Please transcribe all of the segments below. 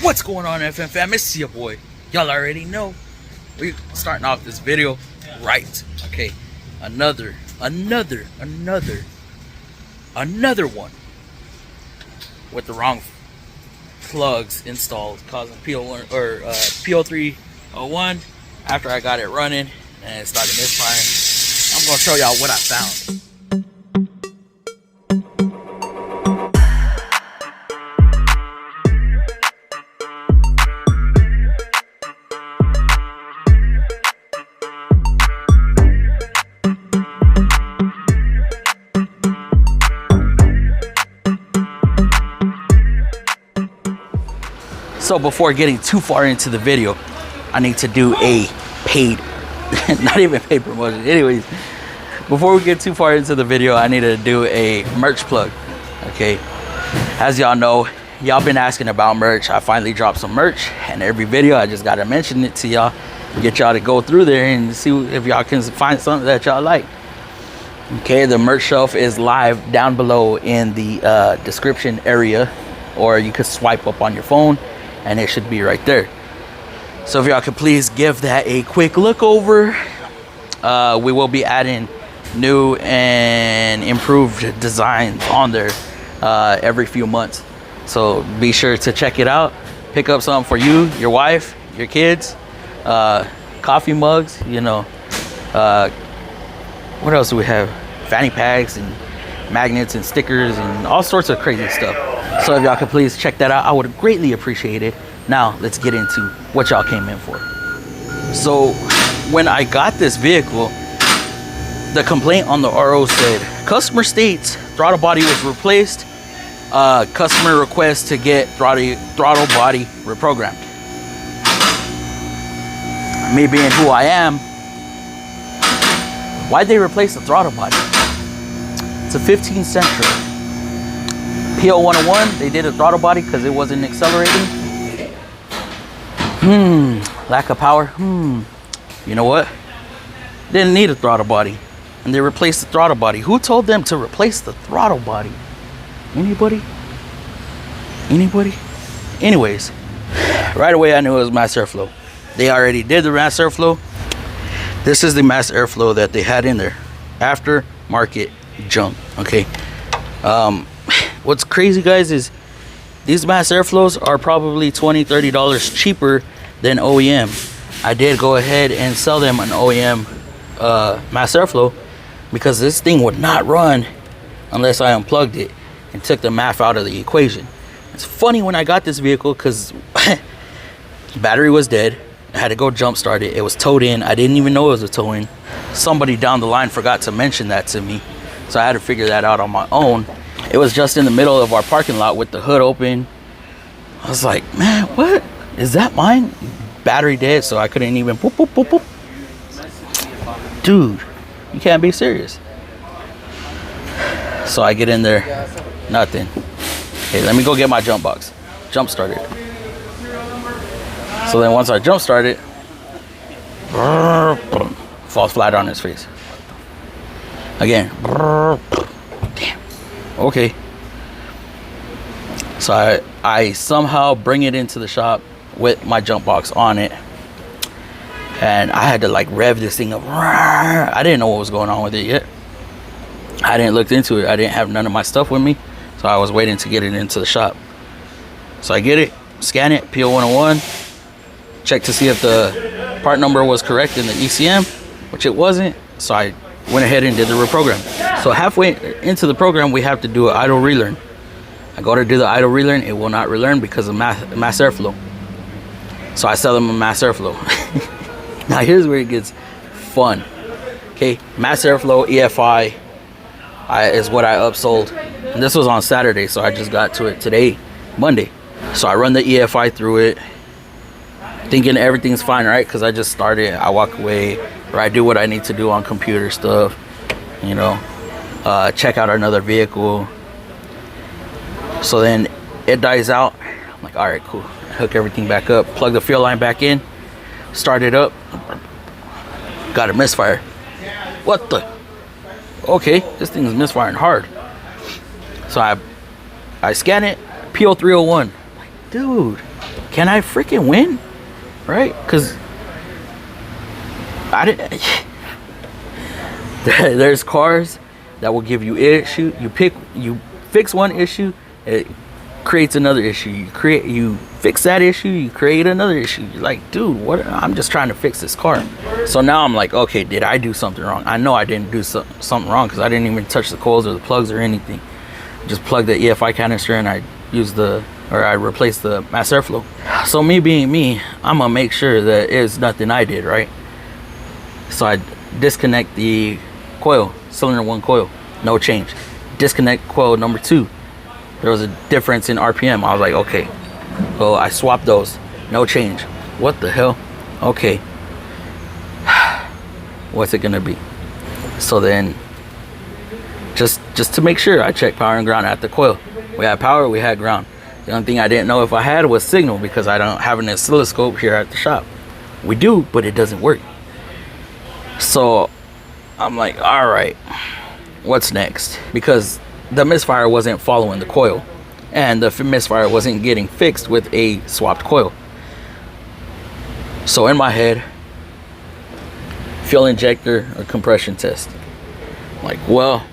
What's going on, FMFAM? It's your boy. Y'all already know. We're starting off this video right. Okay, another one with the wrong plugs installed, causing PO1 or PO301. After I got it running and it started misfiring, I'm gonna show y'all what I found. So before getting too far into the video, I need to do a paid, not even paid promotion. Anyways, before we get too far into the video, I need to do a merch plug. Okay, as y'all know, y'all been asking about merch. I finally dropped some merch, and every video I just gotta mention it to y'all, get y'all to go through there and see if y'all can find something that y'all like. Okay, the merch shelf is live down below in the description area, or you could swipe up on your phone and it should be right there. So if y'all could please give that a quick look over. We will be adding new and improved designs on there every few months, so be sure to check it out. Pick up something for you, your wife, your kids, coffee mugs, you know, what else do we have? Fanny packs and magnets and stickers and all sorts of crazy stuff. So if y'all could please check that out, I would greatly appreciate it. Now let's get into what y'all came in for. So when I got this vehicle, the complaint on the RO said, customer states throttle body was replaced, customer request to get throttle body reprogrammed. Me being who I am, why'd they replace the throttle body? It's a 15 Sentra. PO101, they did a throttle body because it wasn't accelerating. Lack of power. You know what? Didn't need a throttle body, and they replaced the throttle body. Who told them to replace the throttle body? Anybody? Anyways, right away I knew it was mass airflow. They already did the mass airflow. This is the mass airflow that they had in there. Aftermarket junk. Okay. What's crazy, guys, is these mass airflows are probably $20-30 cheaper than OEM. I did go ahead and sell them an OEM mass airflow because this thing would not run unless I unplugged it and took the MAF out of the equation. It's funny, when I got this vehicle, because battery was dead. I had to go jump start it. It was towed in. I didn't even know it was a tow in. Somebody down the line forgot to mention that to me, so I had to figure that out on my own. It was just in the middle of our parking lot with the hood open. I was like, man, what is that mine? Battery dead, so I couldn't even boop, boop, boop, boop. Dude, you can't be serious. So I get in there, nothing. Hey, let me go get my jump box. Jump started. So then once I jump started, falls flat on his face. Again. Damn. Okay. So I somehow bring it into the shop with my jump box on it, and I had to like rev this thing up. I didn't know what was going on with it yet. I didn't look into it. I didn't have none of my stuff with me, so I was waiting to get it into the shop. So I get it, scan it, PO101, check to see if the part number was correct in the ECM, which it wasn't. So I went ahead and did the reprogram. So halfway into the program, we have to do an idle relearn. I go to do the idle relearn, it will not relearn because of mass airflow. So I sell them a mass airflow. Now here's where it gets fun. Okay, mass airflow EFI is what I upsold. And this was on Saturday, so I just got to it today, Monday. So I run the EFI through it, thinking everything's fine, right? Because I just started, I walk away, or I do what I need to do on computer stuff, you know, check out another vehicle. So then it dies out. I'm like, all right, cool. Hook everything back up, plug the fuel line back in, start it up. Got a misfire. What the? Okay, this thing is misfiring hard. So I scan it, PO301. Like, dude, can I freaking win? Right? Because I didn't. There's cars that will give you issue. You fix one issue, it creates another issue. You fix that issue, you create another issue. You're like, dude, what? I'm just trying to fix this car. So now I'm like, okay, did I do something wrong? I know I didn't do something wrong because I didn't even touch the coils or the plugs or anything. Just plug the EFI canister and I replaced the mass airflow. So me being me, I'm gonna make sure that it's nothing I did, right? So I disconnect the coil, cylinder 1 coil, no change. Disconnect coil number 2. There was a difference in RPM. I was like, okay. So I swapped those, no change. What the hell? Okay. What's it gonna be? So then, just to make sure, I checked power and ground at the coil. We had power, we had ground. The only thing I didn't know if I had was signal because I don't have an oscilloscope here at the shop. We do, but it doesn't work. So I'm like, all right, what's next? Because the misfire wasn't following the coil and the misfire wasn't getting fixed with a swapped coil. So in my head, fuel injector or compression test. I'm like, well,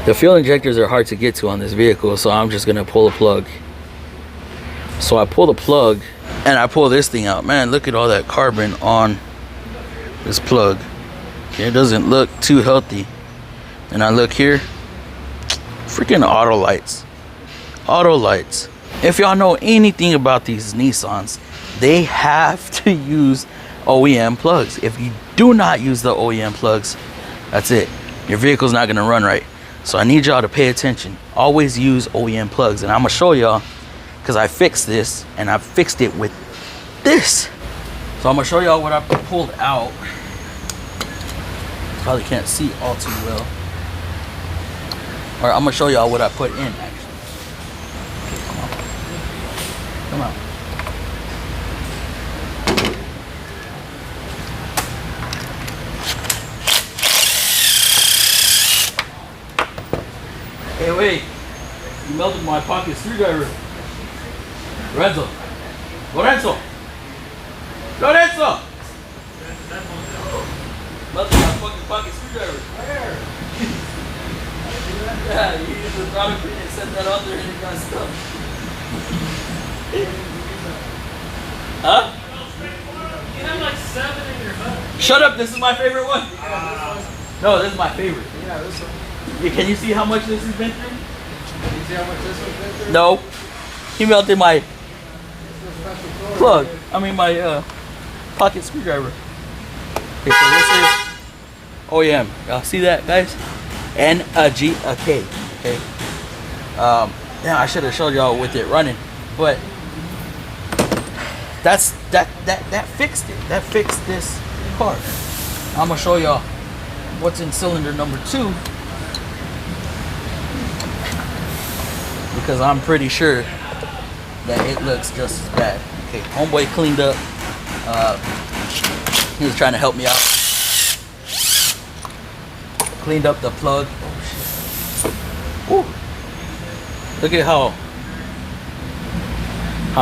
the fuel injectors are hard to get to on this vehicle, so I'm just gonna pull a plug. So I pull the plug and I pull this thing out. Man, look at all that carbon on this plug. It doesn't look too healthy. And I look here, freaking auto lights. Auto lights. If y'all know anything about these Nissans, they have to use OEM plugs. If you do not use the OEM plugs, that's it. Your vehicle's not gonna run right. So I need y'all to pay attention. Always use OEM plugs. And I'm gonna show y'all, because I fixed this and I fixed it with this. So I'm gonna show y'all what I pulled out. Probably can't see all too well. Or I'm gonna show y'all what I put in actually. Okay, come on. Come on. Hey, wait. You melted my pocket screwdriver. Lorenzo. Lorenzo. Lorenzo. Melted my fucking pocket screwdriver. Where? Yeah, you used the throttle pin and set that on there and it got stuck. Huh? You have like 7 in your butt. Shut up, this is my favorite one. No, this is my favorite. Yeah, this one. Yeah, can you see how much this has been through? Can you see how much this one's been through? No. He melted my plug. I mean my pocket screwdriver. Okay, so this is OEM. Y'all see that, guys? And a G, a K. Okay. Yeah, I should have showed y'all with it running, but that fixed it. That fixed this car. I'm gonna show y'all what's in cylinder number 2, because I'm pretty sure that it looks just as bad. Okay, homeboy cleaned up. He was trying to help me out. Cleaned up the plug. Oh shit. Woo. Look at how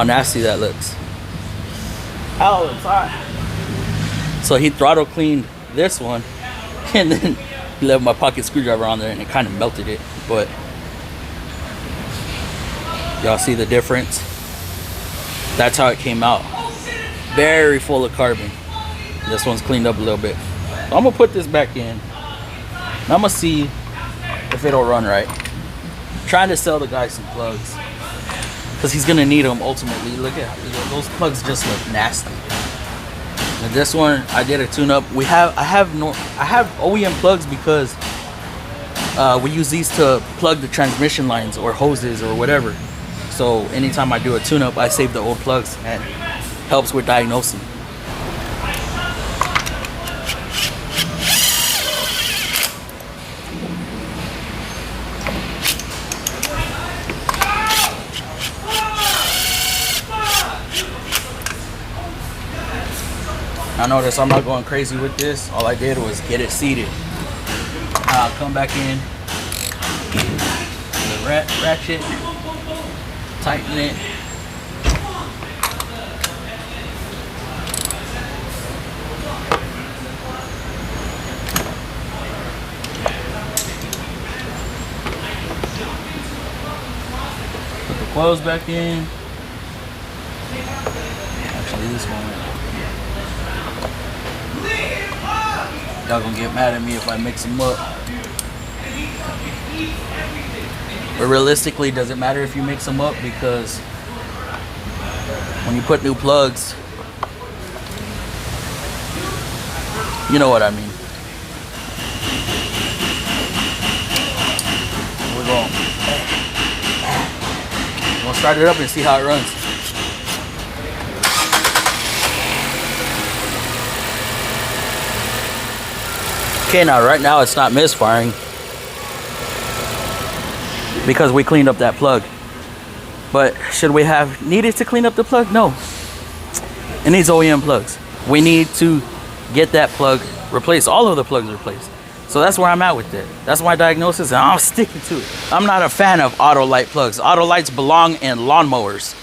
nasty that looks. Oh, it's hot. So he throttle cleaned this one, and then he left my pocket screwdriver on there and it kind of melted it. But y'all see the difference? That's how it came out. Very full of carbon. This one's cleaned up a little bit. So I'm gonna put this back in. And I'm gonna see if it'll run right. I'm trying to sell the guy some plugs, because he's gonna need them ultimately. Look at those plugs, just look nasty. And this one, I did a tune-up. I have OEM plugs because we use these to plug the transmission lines or hoses or whatever. So anytime I do a tune-up, I save the old plugs and helps with diagnosing. I notice I'm not going crazy with this. All I did was get it seated. I'll come back in the ratchet, Tighten it. Put the coils back in. Actually, this one. Y'all gonna get mad at me if I mix them up. But realistically, does it matter if you mix them up? Because when you put new plugs, you know what I mean. We're gonna start it up and see how it runs. Okay, now right now it's not misfiring because we cleaned up that plug. But should we have needed to clean up the plug? No. It needs OEM plugs. We need to get that plug replaced. All of the plugs replaced. So that's where I'm at with it. That's my diagnosis, and I'm sticking to it. I'm not a fan of auto light plugs. Auto lights belong in lawnmowers.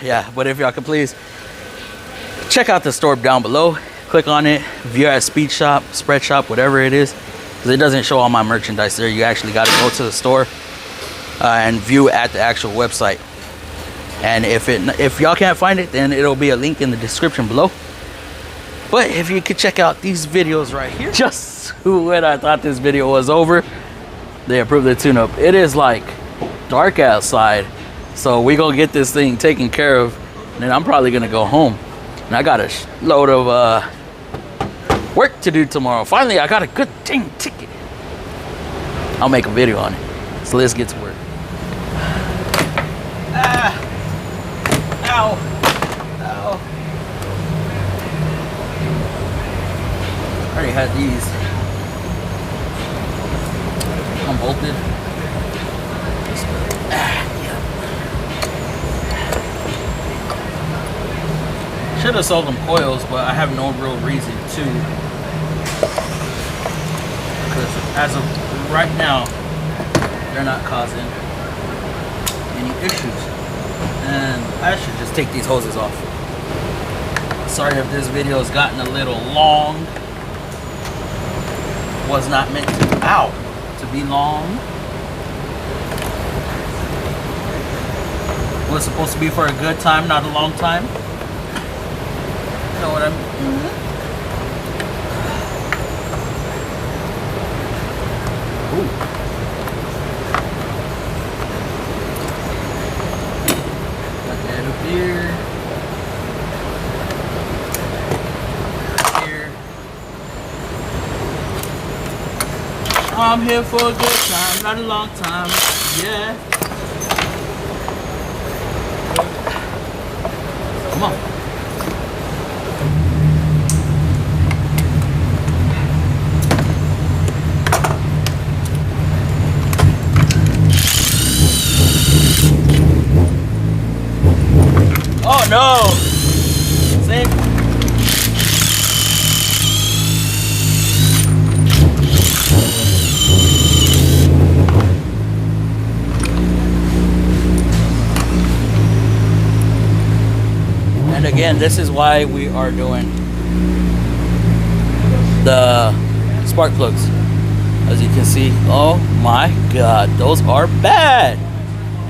Yeah, but if y'all could please check out the store down below. Click on it. If you're at Speed Shop, Spread Shop, whatever it is, because it doesn't show all my merchandise there. You actually got to go to the store and view at the actual website. And if y'all can't find it, then it'll be a link in the description below. But if you could check out these videos right here, just when I thought this video was over, they approved the tune-up. It is like dark outside, so we gonna get this thing taken care of, and then I'm probably gonna go home. And I got a load of work to do tomorrow. Finally, I got a good dang ticket. I'll make a video on it. So let's get to work. Ow. Ow. I already had these unbolted. Should have sold them coils, but I have no real reason to. Because as of right now, they're not causing any issues. And I should just take these hoses off. Sorry if this video has gotten a little long. Was not meant to be long. Was supposed to be for a good time, not a long time. You know what I mean? Ooh. Got that up here. Here. I'm here for a good time, not a long time. Yeah. Come on. Oh no! See? And again, this is why we are doing the spark plugs. As you can see, oh my god, those are bad!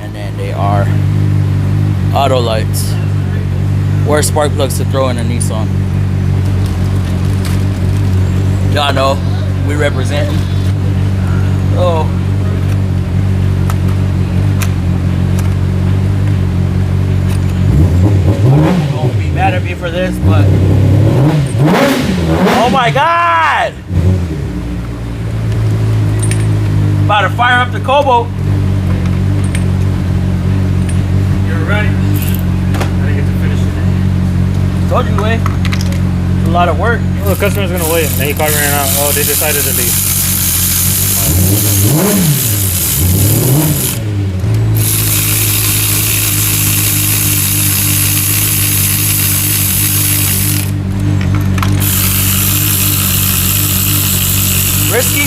And then they are auto lights. Or spark plugs to throw in a Nissan. Y'all know we representing. Oh. Don't be mad at me for this, but oh my god! About to fire up the cobalt. You're right. Told you, way. It's a lot of work. Well, the customer's gonna wait, and he probably ran out. Oh, they decided to leave. Risky?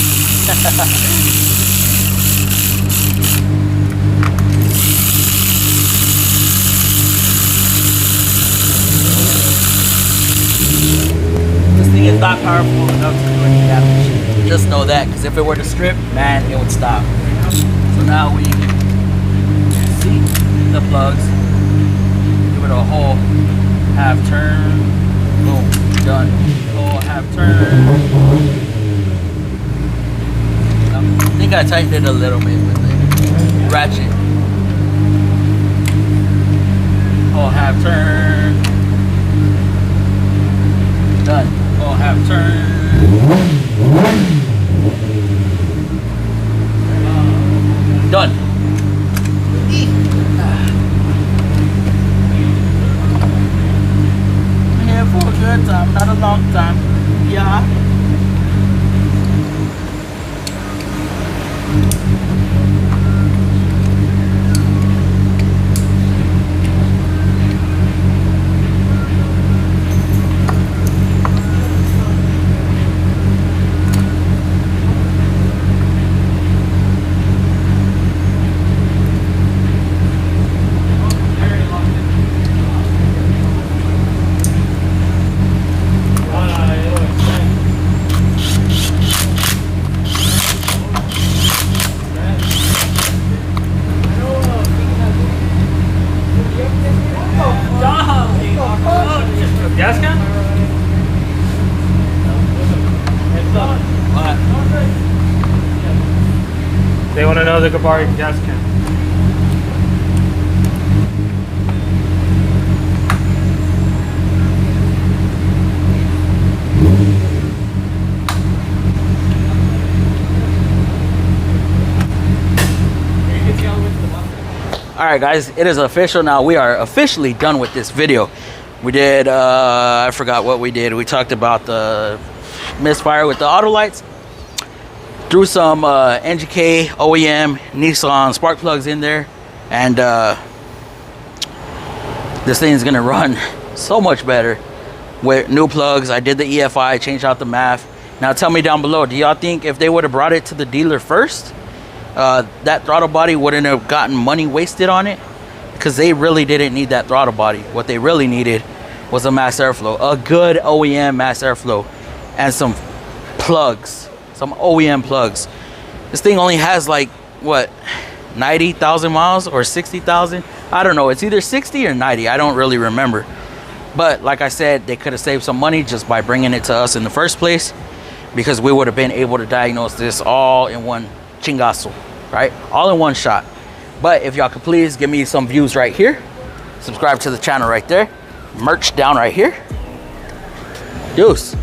Just know that, because if it were to strip, man, it would stop. So now we see the plugs. Give it a whole half turn. Boom, done. Whole half turn. I think I tightened it a little bit with the ratchet. Whole half turn. Done. Whole half turn. Done. Here for a good time, not a long time. Yeah. Gas can? What? They want to know the Gabari gas can. All right, guys, it is official now. We are officially done with this video. We did, I forgot what we did. We talked about the Misfire with the auto lights. Threw some NGK, OEM, Nissan spark plugs in there. And this thing is gonna run so much better with new plugs. I did the EFI, changed out the MAF. Now tell me down below, do y'all think if they would have brought it to the dealer first, that throttle body wouldn't have gotten money wasted on it? Because they really didn't need that throttle body. What they really needed was a mass airflow, a good OEM mass airflow, and some plugs, some OEM plugs. This thing only has like, what, 90,000 miles or 60,000? I don't know. It's either 60 or 90. I don't really remember. But like I said, they could have saved some money just by bringing it to us in the first place, because we would have been able to diagnose this all in one chingazo, right? All in one shot. But if y'all could please give me some views right here, subscribe to the channel right there, merch down right here. Deuce.